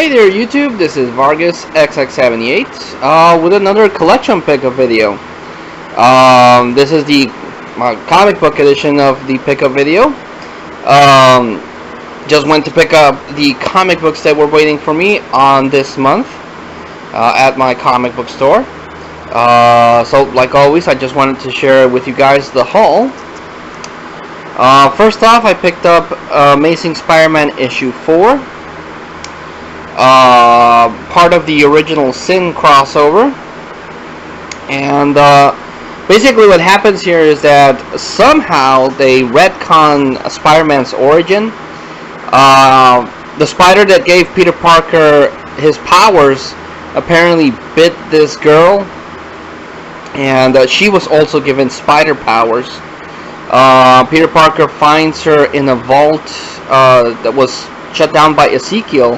Hey there YouTube, this is Vargas XX78 with another collection pickup video. This is the comic book edition of the pickup video. Just went to pick up the comic books that were waiting for me on this month at my comic book store. So like always, I just wanted to share with you guys the haul. First off, I picked up Amazing Spider-Man issue 4. Part of the original Sin crossover, and basically what happens here is that somehow they retcon Spider-Man's origin. The spider that gave Peter Parker his powers apparently bit this girl, and she was also given spider powers. Peter Parker finds her in a vault that was shut down by Ezekiel,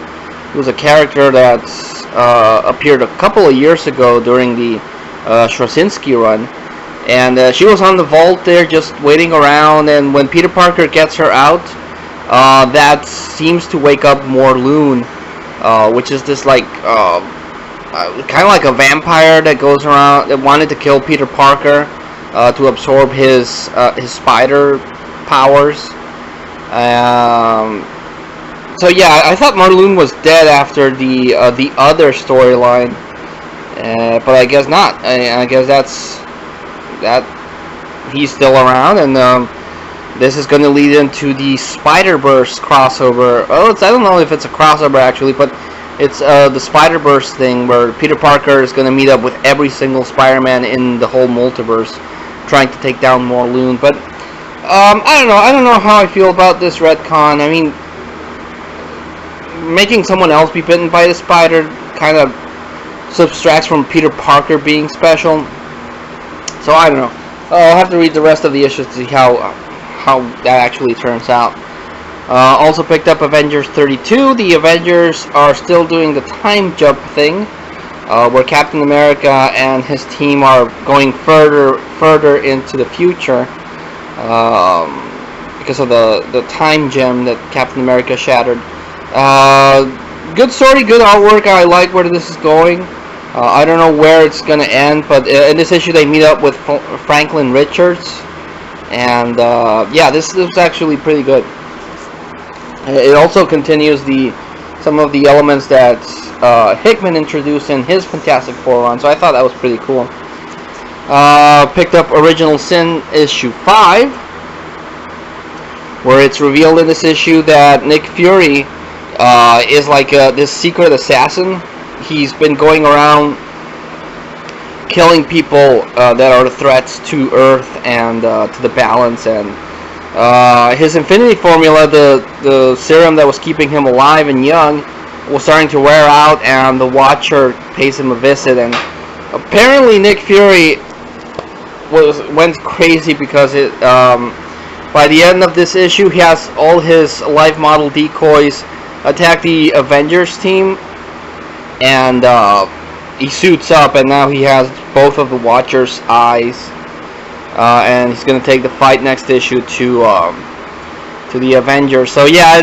who was a character that appeared a couple of years ago during the Straczynski run, and she was on the vault there just waiting around, and when Peter Parker gets her out, that seems to wake up Morlun, which is this like kind of like a vampire that goes around, that wanted to kill Peter Parker to absorb his spider powers. So yeah, I thought Morlun was dead after the other storyline, but I guess not. I guess that he's still around, and this is going to lead into the Spider-Verse crossover. Oh, I don't know if it's a crossover actually, but it's the Spider-Verse thing where Peter Parker is going to meet up with every single Spider-Man in the whole multiverse, trying to take down Morlun. But I don't know how I feel about this retcon. I mean, making someone else be bitten by the spider kind of subtracts from Peter Parker being special. So I don't know. I'll have to read the rest of the issues to see how that actually turns out. Also picked up Avengers 32. The Avengers are still doing the time jump thing, where Captain America and his team are going further into the future because of the time gem that Captain America shattered. Good story, good artwork. I like where this is going. I don't know where it's gonna end, but in this issue they meet up with Franklin Richards, and yeah, this is actually pretty good. It also continues some of the elements that Hickman introduced in his Fantastic Four run, so I thought that was pretty cool. Picked up Original Sin issue 5, where it's revealed in this issue that Nick Fury is like this secret assassin. He's been going around killing people that are threats to Earth and to the balance, and his Infinity Formula, the serum that was keeping him alive and young, was starting to wear out, and the Watcher pays him a visit, and apparently Nick Fury went crazy because by the end of this issue he has all his life model decoys attack the Avengers team, and he suits up, and now he has both of the Watcher's eyes, and he's going to take the fight next issue to the Avengers. So yeah,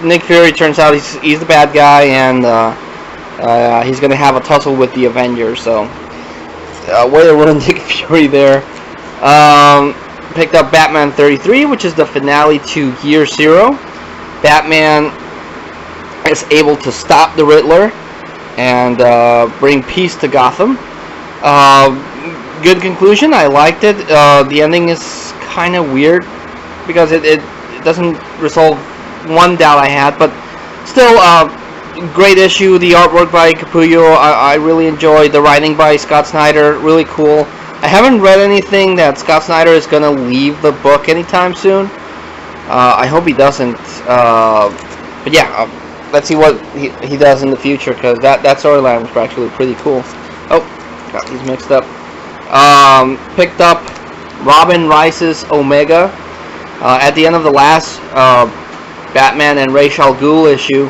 Nick Fury turns out he's the bad guy, and he's going to have a tussle with the Avengers. So way to run Nick Fury there. Picked up Batman 33, which is the finale to Year Zero. Batman is able to stop the Riddler and bring peace to Gotham. Good conclusion. I liked it. The ending is kind of weird because it doesn't resolve one doubt I had, but still, great issue. The artwork by Capullo, I really enjoyed. The writing by Scott Snyder, really cool. I haven't read anything that Scott Snyder is going to leave the book anytime soon. I hope he doesn't. But yeah, let's see what he does in the future, because that storyline was actually pretty cool. Oh, got these mixed up. Picked up Robin Rises Omega. At the end of the last Batman and Ra's al Ghul issue,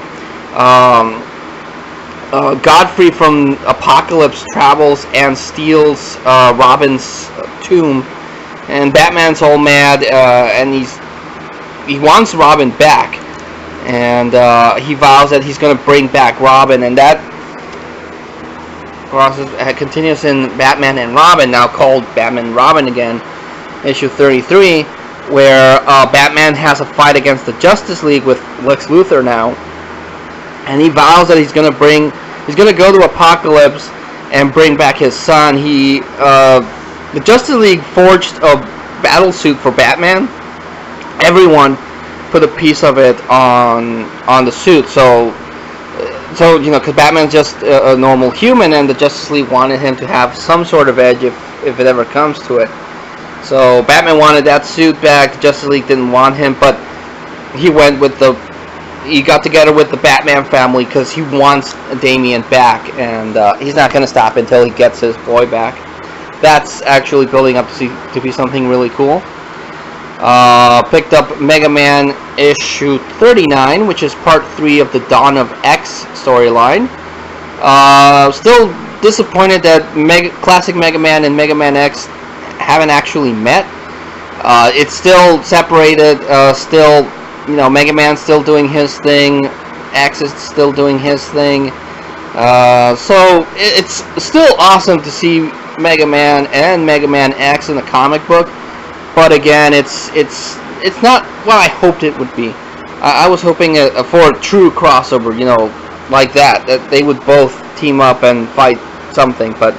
Godfrey from Apocalypse travels and steals Robin's tomb, and Batman's all mad, and he wants Robin back. and he vows that he's going to bring back Robin, and that process continues in Batman and Robin, now called Batman and Robin again, issue 33, where Batman has a fight against the Justice League with Lex Luthor now, and he vows that he's going to go to Apokolips and bring back his son. The Justice League forged a battle suit for Batman. Everyone put a piece of it on the suit, so because Batman's just a normal human, and the Justice League wanted him to have some sort of edge if it ever comes to it. So Batman wanted that suit back. The Justice League didn't want him, but he got together with the Batman family because he wants Damian back, and he's not going to stop until he gets his boy back. That's actually building up to be something really cool. Picked up Mega Man issue 39, which is part 3 of the Dawn of X storyline. Still disappointed that classic Mega Man and Mega Man X haven't actually met. It's still separated. Still, Mega Man's still doing his thing. X is still doing his thing. So it's still awesome to see Mega Man and Mega Man X in the comic book. But again, it's not what I hoped it would be. I was hoping for a true crossover, like that they would both team up and fight something. But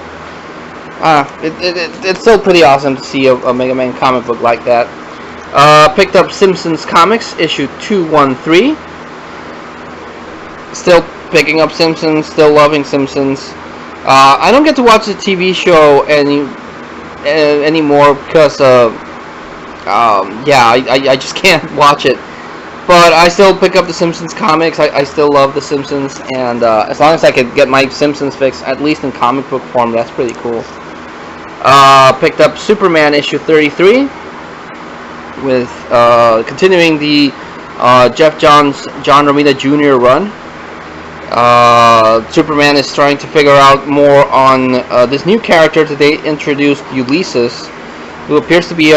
it's still pretty awesome to see a Mega Man comic book like that. Picked up Simpsons Comics issue 213. Still picking up Simpsons. Still loving Simpsons. I don't get to watch the TV show anymore because I just can't watch it. But I still pick up the Simpsons comics. I still love the Simpsons, and as long as I can get my Simpsons fix, at least in comic book form, that's pretty cool. Picked up Superman issue 33, with continuing the Jeff John Romita Jr. run. Superman is trying to figure out more on this new character that they introduced, Ulysses, who appears to be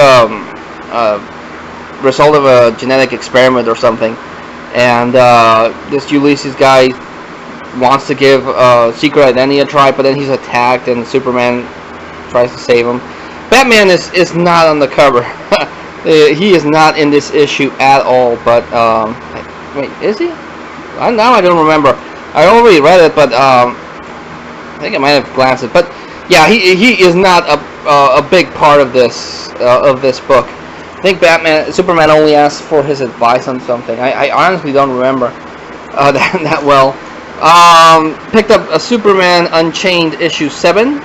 result of a genetic experiment or something, and this Ulysses guy wants to give secret identity a try, but then he's attacked and Superman tries to save him. Batman is not on the cover. He is not in this issue at all, but wait, is he? Now I don't remember. I already read it, but I think I might have glanced it. But yeah, he is not a big part of this book. I think Superman only asked for his advice on something. I honestly don't remember that well. Picked up a Superman Unchained issue 7.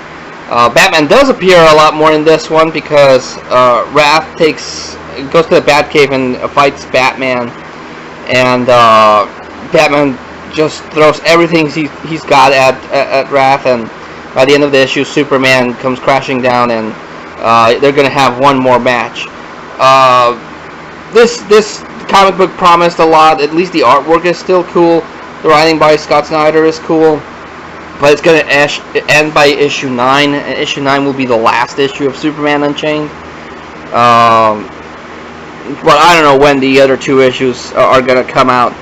Batman does appear a lot more in this one because Wrath goes to the Batcave and fights Batman, and Batman just throws everything he's got at Wrath, and by the end of the issue, Superman comes crashing down, and they're gonna have one more match. This comic book promised a lot. At least the artwork is still cool. The writing by Scott Snyder is cool, but it's gonna end by issue 9. And issue 9 will be the last issue of Superman Unchained. But I don't know when the other 2 issues are gonna come out.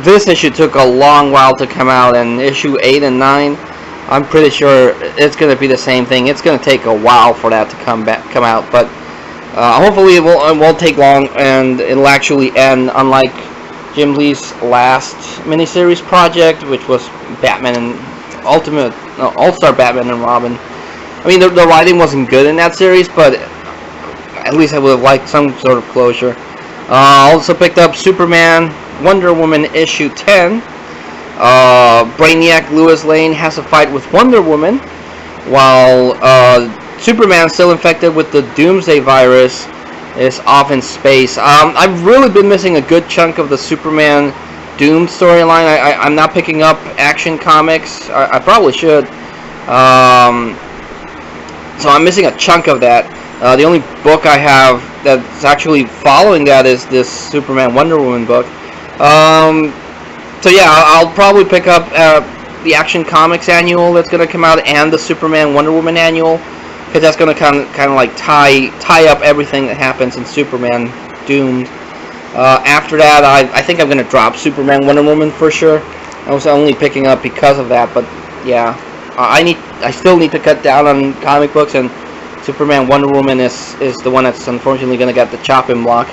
This issue took a long while to come out, and issue 8 and 9, I'm pretty sure it's going to be the same thing. It's going to take a while for that to come out, but hopefully it won't take long, and it'll actually end, unlike Jim Lee's last miniseries project, which was Batman and All-Star Batman and Robin. I mean, the writing wasn't good in that series, but at least I would have liked some sort of closure. Also picked up Superman Wonder Woman issue 10. Brainiac Lois Lane has a fight with Wonder Woman, while Superman, still infected with the Doomsday virus, is off in space. I've really been missing a good chunk of the Superman Doom storyline. I'm not picking up Action Comics. I probably should. So I'm missing a chunk of that. The only book I have that's actually following that is this Superman Wonder Woman book. So yeah, I'll probably pick up the Action Comics annual that's going to come out, and the Superman Wonder Woman annual, because that's going to kind of like tie up everything that happens in Superman Doomed. After that, I think I'm going to drop Superman, Wonder Woman for sure. I was only picking up because of that, but yeah, I still need to cut down on comic books, and Superman, Wonder Woman is the one that's unfortunately going to get the chopping block.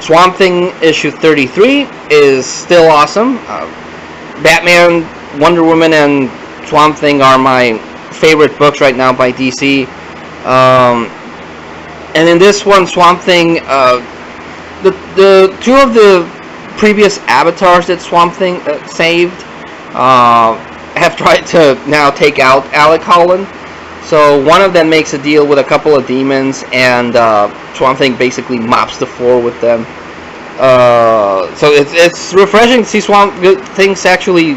Swamp Thing issue 33 is still awesome. Batman, Wonder Woman, and Swamp Thing are my favorite books right now by DC. And in this one, Swamp Thing, the two of the previous avatars that Swamp Thing saved have tried to now take out Alec Holland. So one of them makes a deal with a couple of demons, and Swamp Thing basically mops the floor with them. So it's refreshing to see things actually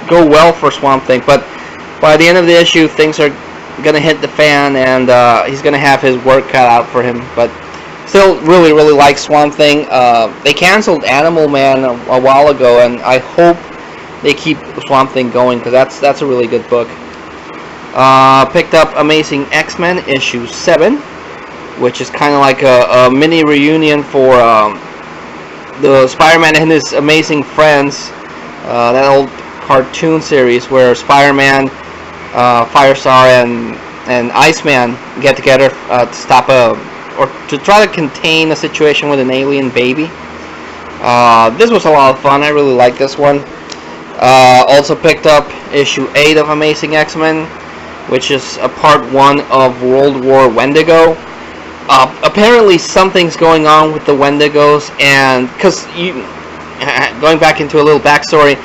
go well for Swamp Thing. But by the end of the issue, things are going to hit the fan, and he's going to have his work cut out for him. But still really, really like Swamp Thing. They canceled Animal Man a while ago, and I hope they keep Swamp Thing going, because that's a really good book. Picked up Amazing X-Men issue 7, which is kind of like a mini reunion for the Spider-Man and his amazing friends, that old cartoon series where Spider-Man, Firestar, and Iceman get together to stop or to try to contain a situation with an alien baby. This was a lot of fun. I really liked this one. Also picked up issue 8 of Amazing X-Men, which is a part 1 of World War Wendigo. Apparently something's going on with the Wendigos, and because going back into a little backstory,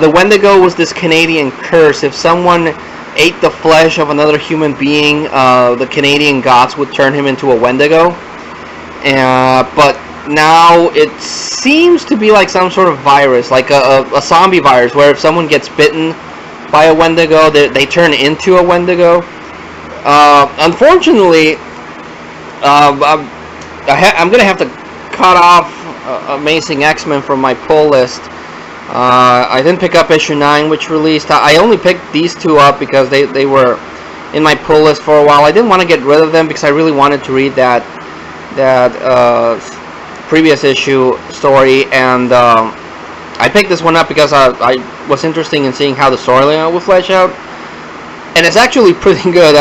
the Wendigo was this Canadian curse. If someone ate the flesh of another human being, the Canadian gods would turn him into a Wendigo. But now it seems to be like some sort of virus, like a zombie virus, where if someone gets bitten by a Wendigo, they turn into a Wendigo. Unfortunately, I'm going to have to cut off Amazing X-Men from my pull list. I didn't pick up issue 9, which released. I only picked these two up because they were in my pull list for a while. I didn't want to get rid of them because I really wanted to read that previous issue story, and I picked this one up because I was interested in seeing how the storyline would flesh out, and it's actually pretty good.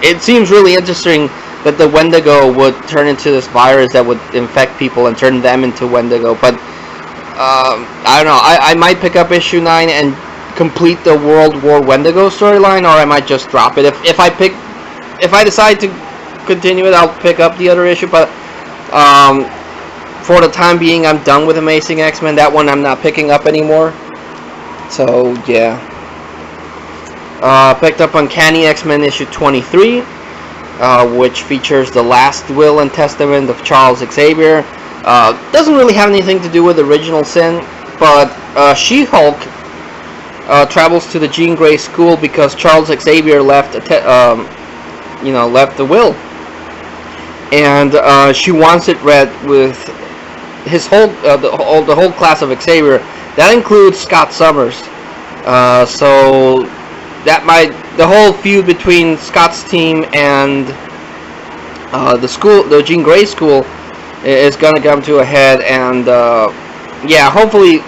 It seems really interesting that the Wendigo would turn into this virus that would infect people and turn them into Wendigo, but I don't know. I might pick up issue 9 and complete the World War Wendigo storyline, or I might just drop it. If I decide to continue it, I'll pick up the other issue, but for the time being, I'm done with Amazing X-Men. That one I'm not picking up anymore. So yeah. Picked up Uncanny X-Men issue 23, which features the last will and testament of Charles Xavier. Doesn't really have anything to do with Original Sin, but She-Hulk travels to the Jean Grey School because Charles Xavier left left the will, and she wants it read with his whole the whole class of Xavier. That includes Scott Summers. So the whole feud between Scott's team and the Jean Grey School, is going to come to a head, and yeah, hopefully,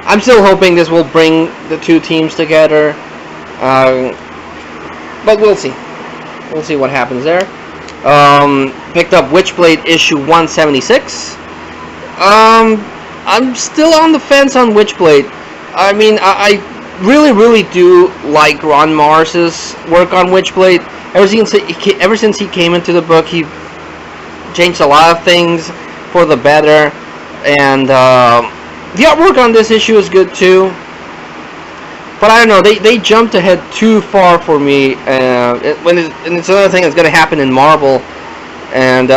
I'm still hoping this will bring the two teams together, but we'll see. We'll see what happens there. Picked up Witchblade issue 176. I'm still on the fence on Witchblade. I mean, I really, really do like Ron Morris's work on Witchblade. Ever since he came into the book, he changed a lot of things for the better, and the artwork on this issue is good too. But I don't know, they jumped ahead too far for me, and it's another thing that's going to happen in Marvel, and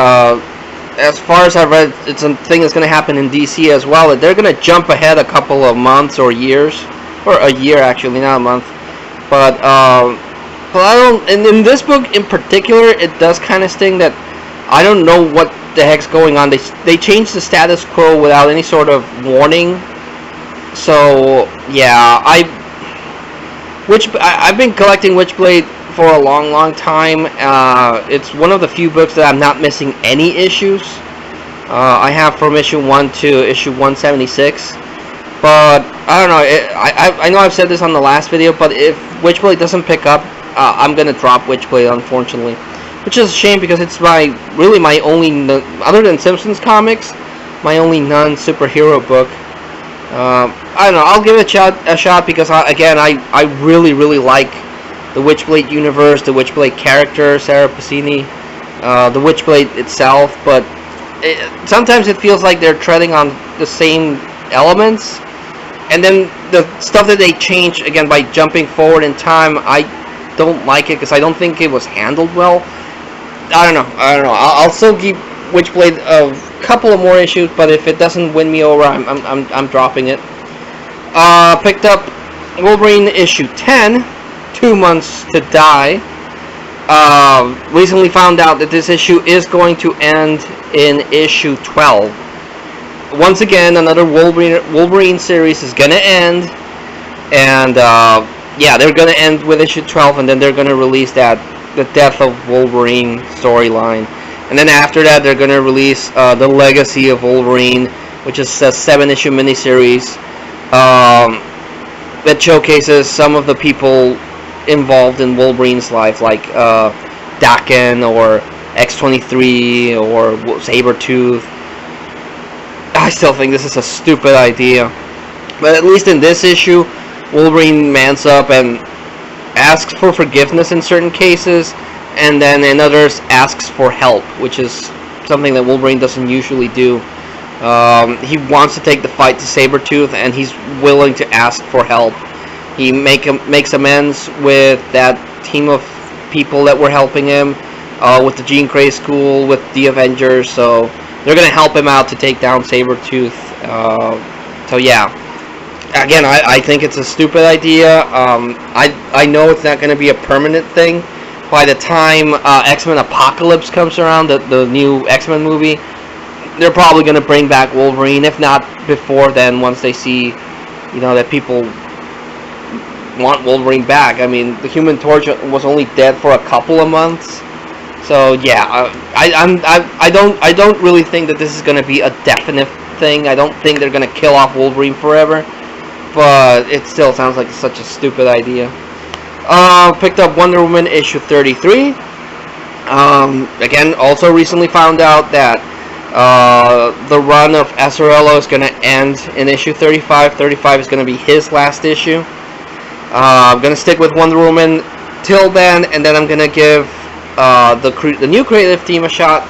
as far as I've read, it's a thing that's going to happen in DC as well. They're going to jump ahead a couple of months or years, or a year actually, not a month. But I don't. And in this book in particular, it does kind of sting that I don't know what the heck's going on. They changed the status quo without any sort of warning. So yeah, I've been collecting Witchblade for a long time. It's one of the few books that I'm not missing any issues. I have from issue 1 to issue 176. But I don't know. I know I've said this on the last video, but if Witchblade doesn't pick up, I'm gonna drop Witchblade, unfortunately, which is a shame because it's really my only, other than Simpsons comics, my only non-superhero book. I don't know. I'll give it a shot because I really like the Witchblade universe, the Witchblade character, Sarah Pacini, the Witchblade itself, but sometimes it feels like they're treading on the same elements, and then the stuff that they change again by jumping forward in time, I don't like it because I don't think it was handled well. I don't know. I'll still give Witchblade a couple of more issues, but if it doesn't win me over, I'm dropping it. Picked up Wolverine issue 10, 2 Months to Die. Recently found out that this issue is going to end in issue 12. Once again, another Wolverine series is gonna end, and yeah, they're gonna end with issue 12, and then they're gonna release the Death of Wolverine storyline, and then after that, they're gonna release the Legacy of Wolverine, which is a 7-issue miniseries that showcases some of the people involved in Wolverine's life, like Daken or X-23 or Sabretooth. I still think this is a stupid idea, but at least in this issue, Wolverine mans up and asks for forgiveness in certain cases, and then in others asks for help, which is something that Wolverine doesn't usually do. He wants to take the fight to Sabretooth, and he's willing to ask for help. He makes amends with that team of people that were helping him, with the Jean Grey School, with the Avengers, so they're going to help him out to take down Sabretooth. So yeah, again, I think it's a stupid idea. I know it's not going to be a permanent thing. By the time X-Men Apocalypse comes around, the new X-Men movie, they're probably going to bring back Wolverine, if not before then, once they see, that people want Wolverine back. I mean, the Human Torch was only dead for a couple of months, so yeah, I don't really think that this is going to be a definite thing. I don't think they're going to kill off Wolverine forever, but it still sounds like such a stupid idea. Picked up Wonder Woman issue 33. Again, also recently found out that the run of Azzarello is going to end in issue 35. 35 is going to be his last issue. I'm going to stick with Wonder Woman till then, and then I'm going to give the new creative team a shot.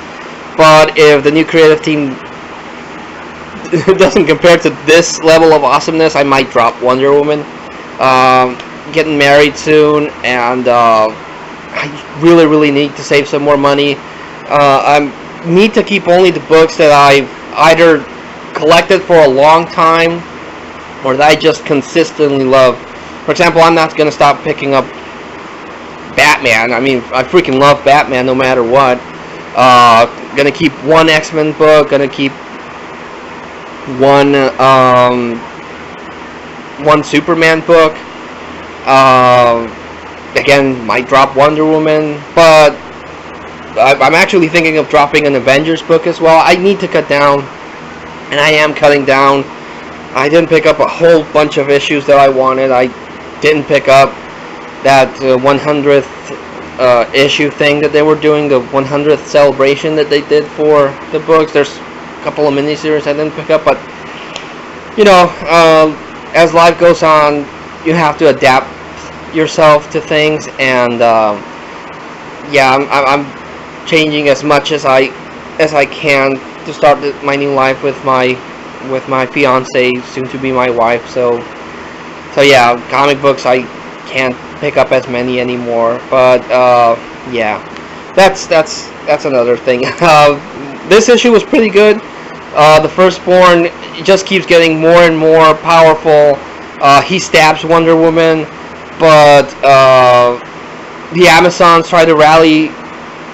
But if the new creative team doesn't compare to this level of awesomeness, I might drop Wonder Woman. Getting married soon, and I really need to save some more money. I need to keep only the books that I've either collected for a long time or that I just consistently love. For example, I'm not going to stop picking up Batman. I mean, I freaking love Batman no matter what. Gonna keep one X-Men book, gonna keep one Superman book. Again, might drop Wonder Woman, but I'm actually thinking of dropping an Avengers book as well. I need to cut down, and I am cutting down. I didn't pick up a whole bunch of issues that I wanted. I didn't pick up that 100th issue thing that they were doing, the 100th celebration that they did for the books. There's a couple of miniseries I didn't pick up, but as life goes on, you have to adapt yourself to things, and yeah, I'm changing as much as I can to start my new life with my fiance, soon to be my wife. So yeah, comic books I can't pick up as many anymore, but yeah, that's another thing. This issue was pretty good. The Firstborn just keeps getting more and more powerful. He stabs Wonder Woman, but the Amazons try to rally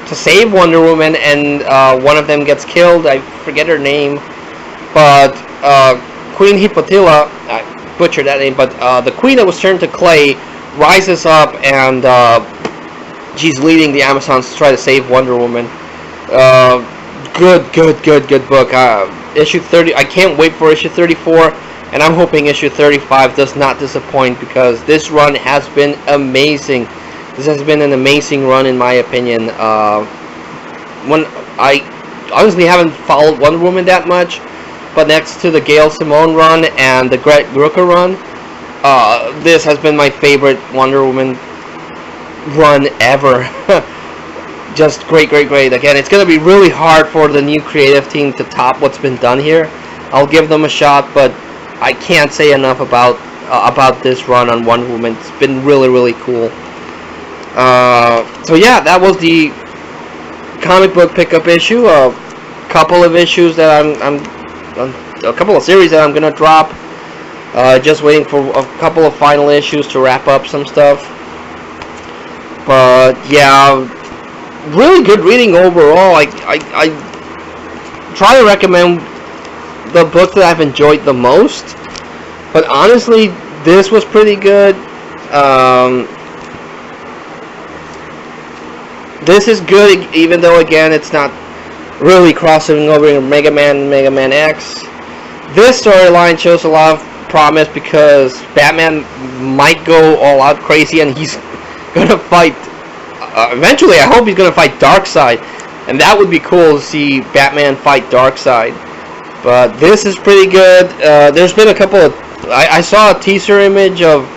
to save Wonder Woman, and one of them gets killed. I forget her name, but Queen Hippolyta, I butchered that name, but the queen that was turned to clay rises up, and she's leading the Amazons to try to save Wonder Woman. good book. Issue 30, I can't wait for issue 34, and I'm hoping issue 35 does not disappoint, because this run has been amazing. This has been an amazing run in my opinion. When I honestly haven't followed Wonder Woman that much, but next to the Gail Simone run and the Greg Rucka run, this has been my favorite Wonder Woman run ever. Just great. Again, it's going to be really hard for the new creative team to top what's been done here. I'll give them a shot, but I can't say enough about this run on Wonder Woman. It's been really cool. So yeah, that was the comic book pickup issue. A couple of issues that a couple of series that I'm gonna drop. Just waiting for a couple of final issues to wrap up some stuff. But yeah, really good reading overall. I try to recommend the book that I've enjoyed the most, but honestly, this was pretty good. This is good, even though again it's not really crossing over in Mega Man and Mega Man X. This storyline shows a lot of promise, because Batman might go all out crazy and he's gonna fight. Eventually, I hope he's gonna fight Darkseid, and that would be cool to see Batman fight Darkseid. But this is pretty good. There's been a couple of. I saw a teaser image of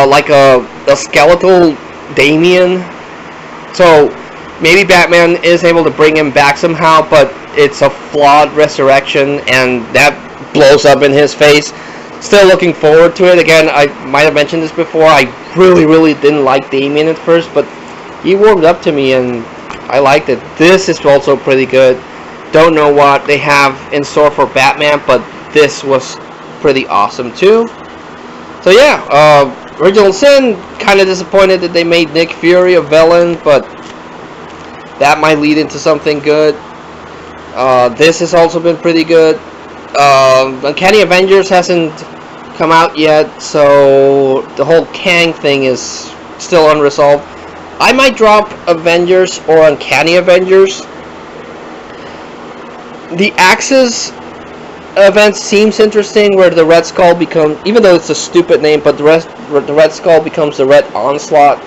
like a skeletal Damian. So maybe Batman is able to bring him back somehow, but it's a flawed resurrection, and that blows up in his face. Still looking forward to it. Again, I might have mentioned this before. I really didn't like Damian at first, but he warmed up to me, and I liked it. This is also pretty good. Don't know what they have in store for Batman, but this was pretty awesome too. So yeah, Original Sin, kind of disappointed that they made Nick Fury a villain, but that might lead into something good. This has also been pretty good. Uncanny Avengers hasn't come out yet, so the whole Kang thing is still unresolved. I might drop Avengers or Uncanny Avengers. The Axis event seems interesting, where the Red Skull becomes, even though it's a stupid name, but the Red Skull becomes the Red Onslaught,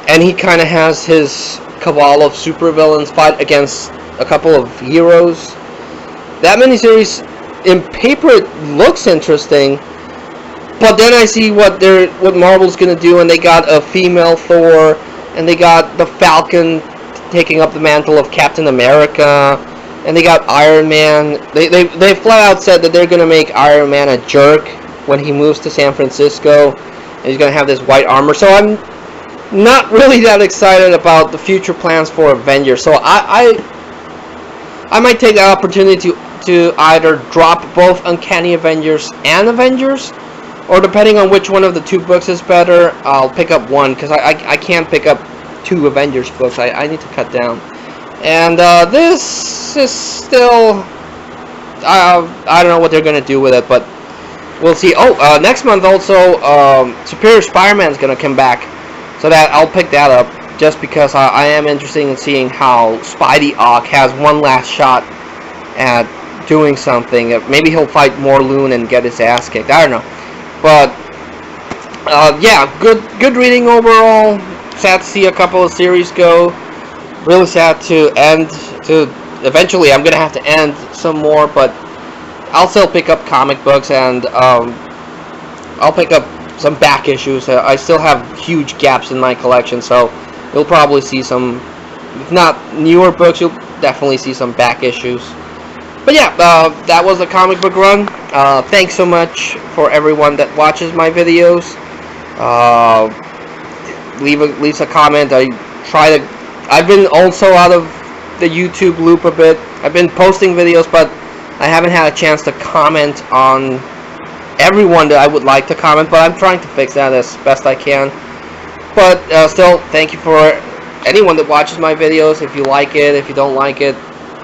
and he kind of has his cabal of supervillains fight against a couple of heroes. That miniseries, in paper, it looks interesting, but then I see what Marvel's gonna do, and they got a female Thor, and they got the Falcon taking up the mantle of Captain America, and they got Iron Man. They flat out said that they're gonna make Iron Man a jerk when he moves to San Francisco, and he's gonna have this white armor. So I'm not really that excited about the future plans for Avengers. So I might take the opportunity to either drop both Uncanny Avengers and Avengers, or depending on which one of the two books is better, I'll pick up one, because I can't pick up two Avengers books. I need to cut down. And this is still, I don't know what they're going to do with it, but we'll see. Oh, next month also, Superior Spider-Man is going to come back, so that I'll pick that up, just because I am interested in seeing how Spidey Ock has one last shot at doing something. Maybe he'll fight Morloon and get his ass kicked. I don't know. But yeah, good reading overall. Sad to see a couple of series go. Really sad to end. Eventually, I'm gonna have to end some more, but I'll still pick up comic books, and I'll pick up some back issues. I still have huge gaps in my collection, so you'll probably see some, if not newer books, you'll definitely see some back issues. But yeah, that was the comic book run. Thanks so much for everyone that watches my videos. Leave a comment. I've been also out of the YouTube loop a bit. I've been posting videos, but I haven't had a chance to comment on everyone that I would like to comment, but I'm trying to fix that as best I can. But still, thank you for anyone that watches my videos. If you like it, if you don't like it,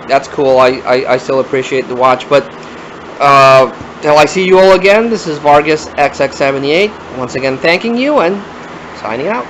that's cool. I still appreciate the watch. But till I see you all again, this is Vargas XX78. Once again, thanking you and signing out.